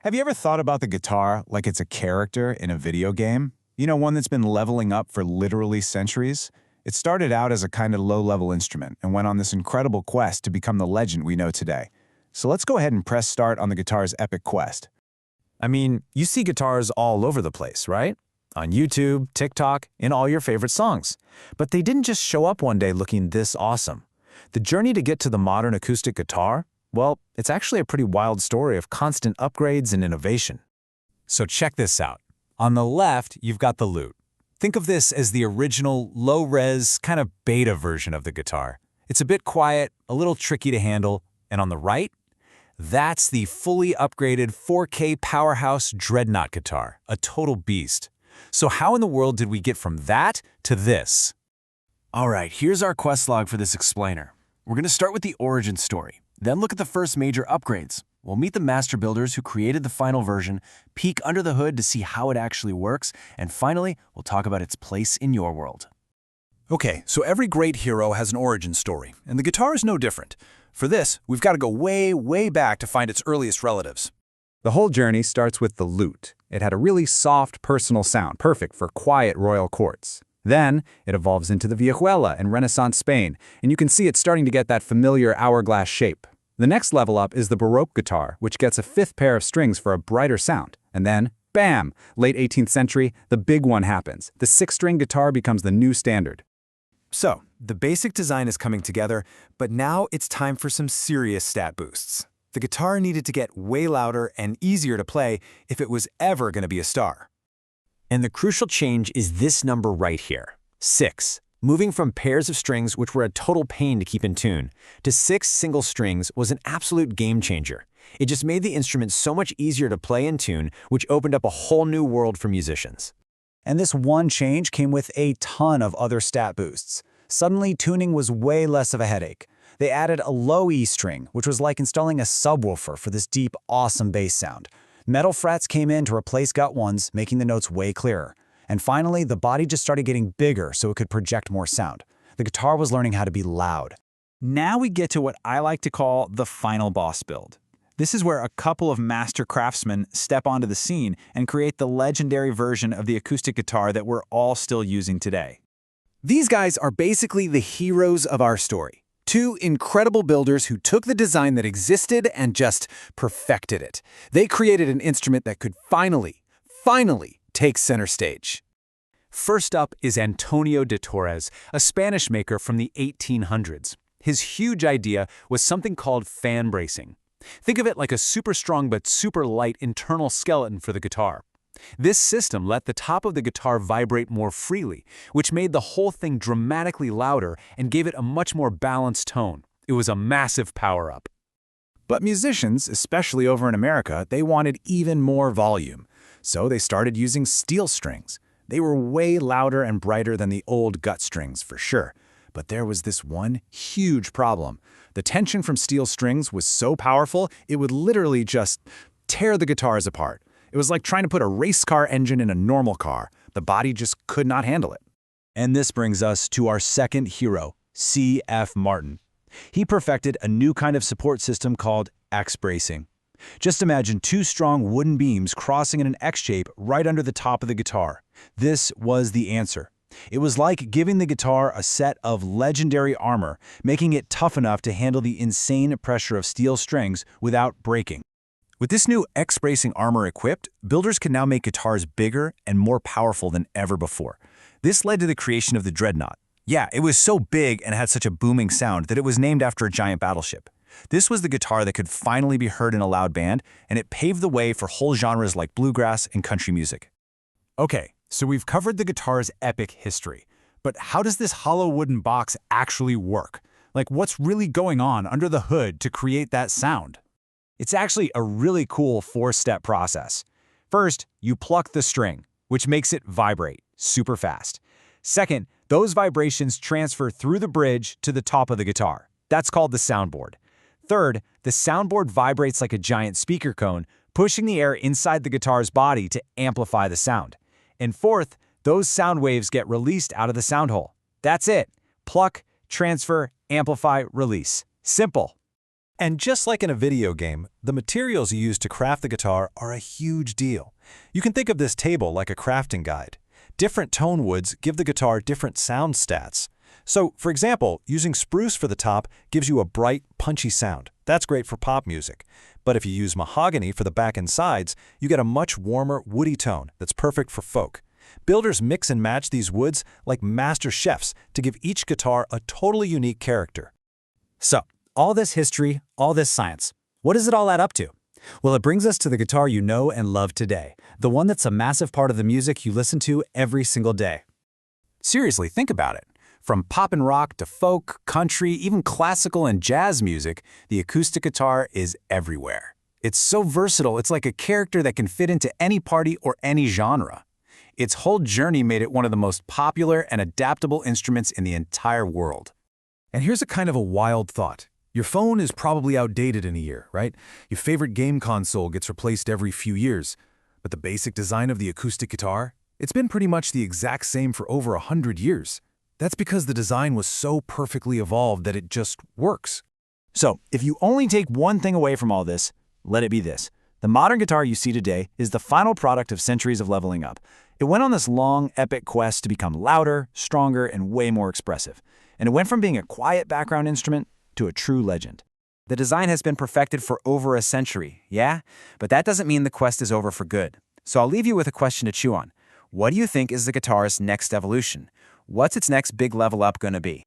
Have you ever thought about the guitar like it's a character in a video game? You know, one that's been leveling up for literally centuries? It started out as a kind of low-level instrument and went on this incredible quest to become the legend we know today. So let's go ahead and press start on the guitar's epic quest. I mean, you see guitars all over the place, right? On YouTube, TikTok, in all your favorite songs. But they didn't just show up one day looking this awesome. The journey to get to the modern acoustic guitar, well, it's actually a pretty wild story of constant upgrades and innovation. So check this out. On the left, you've got the lute. Think of this as the original, low-res, kind of beta version of the guitar. It's a bit quiet, a little tricky to handle, and on the right, that's the fully upgraded 4K powerhouse dreadnought guitar, a total beast. So how in the world did we get from that to this? All right, here's our quest log for this explainer. We're going to start with the origin story, then look at the first major upgrades. We'll meet the master builders who created the final version, peek under the hood to see how it actually works, and finally, we'll talk about its place in your world. Okay, so every great hero has an origin story, and the guitar is no different. For this, we've got to go way, way back to find its earliest relatives. The whole journey starts with the lute. It had a really soft, personal sound, perfect for quiet royal courts. Then, it evolves into the vihuela in Renaissance Spain, and you can see it starting to get that familiar hourglass shape. The next level up is the Baroque guitar, which gets a fifth pair of strings for a brighter sound. And then, bam! Late 18th century, the big one happens. The six-string guitar becomes the new standard. So, the basic design is coming together, but now it's time for some serious stat boosts. The guitar needed to get way louder and easier to play if it was ever going to be a star. And the crucial change is this number right here, 6. Moving from pairs of strings, which were a total pain to keep in tune, to 6 single strings was an absolute game changer. It just made the instrument so much easier to play in tune, which opened up a whole new world for musicians. And this one change came with a ton of other stat boosts. Suddenly, tuning was way less of a headache. They added a low E string, which was like installing a subwoofer for this deep, awesome bass sound. Metal frets came in to replace gut ones, making the notes way clearer. And finally, the body just started getting bigger so it could project more sound. The guitar was learning how to be loud. Now we get to what I like to call the final boss build. This is where a couple of master craftsmen step onto the scene and create the legendary version of the acoustic guitar that we're all still using today. These guys are basically the heroes of our story. Two incredible builders who took the design that existed and just perfected it. They created an instrument that could finally take center stage. First up is Antonio de Torres, a Spanish maker from the 1800s. His huge idea was something called fan bracing. Think of it like a super strong but super light internal skeleton for the guitar. This system let the top of the guitar vibrate more freely, which made the whole thing dramatically louder and gave it a much more balanced tone. It was a massive power-up. But musicians, especially over in America, they wanted even more volume. So they started using steel strings. They were way louder and brighter than the old gut strings, for sure. But there was this one huge problem. The tension from steel strings was so powerful, it would literally just tear the guitars apart. It was like trying to put a race car engine in a normal car. The body just could not handle it. And this brings us to our second hero, C.F. Martin. He perfected a new kind of support system called X bracing. Just imagine two strong wooden beams crossing in an X shape right under the top of the guitar. This was the answer. It was like giving the guitar a set of legendary armor, making it tough enough to handle the insane pressure of steel strings without breaking. With this new X-bracing armor equipped, builders can now make guitars bigger and more powerful than ever before. This led to the creation of the dreadnought. Yeah, it was so big and had such a booming sound that it was named after a giant battleship. This was the guitar that could finally be heard in a loud band, and it paved the way for whole genres like bluegrass and country music. Okay, so we've covered the guitar's epic history. But how does this hollow wooden box actually work? Like, what's really going on under the hood to create that sound? It's actually a really cool 4-step process. First, you pluck the string, which makes it vibrate super fast. Second, those vibrations transfer through the bridge to the top of the guitar. That's called the soundboard. Third, the soundboard vibrates like a giant speaker cone, pushing the air inside the guitar's body to amplify the sound. And fourth, those sound waves get released out of the sound hole. That's it. Pluck, transfer, amplify, release. Simple. And just like in a video game, the materials you use to craft the guitar are a huge deal. You can think of this table like a crafting guide. Different tone woods give the guitar different sound stats. So, for example, using spruce for the top gives you a bright, punchy sound. That's great for pop music. But if you use mahogany for the back and sides, you get a much warmer, woody tone that's perfect for folk. Builders mix and match these woods like master chefs to give each guitar a totally unique character. So, all this history, all this science, what does it all add up to? Well, it brings us to the guitar you know and love today, the one that's a massive part of the music you listen to every single day. Seriously, think about it. From pop and rock to folk, country, even classical and jazz music, the acoustic guitar is everywhere. It's so versatile, it's like a character that can fit into any party or any genre. Its whole journey made it one of the most popular and adaptable instruments in the entire world. And here's a kind of a wild thought. Your phone is probably outdated in a year, right? Your favorite game console gets replaced every few years. But the basic design of the acoustic guitar? It's been pretty much the exact same for over 100 years. That's because the design was so perfectly evolved that it just works. So, if you only take one thing away from all this, let it be this. The modern guitar you see today is the final product of centuries of leveling up. It went on this long, epic quest to become louder, stronger, and way more expressive. And it went from being a quiet background instrument to a true legend. The design has been perfected for over a century, yeah? But that doesn't mean the quest is over for good. So I'll leave you with a question to chew on. What do you think is the guitar's next evolution? What's its next big level up going to be?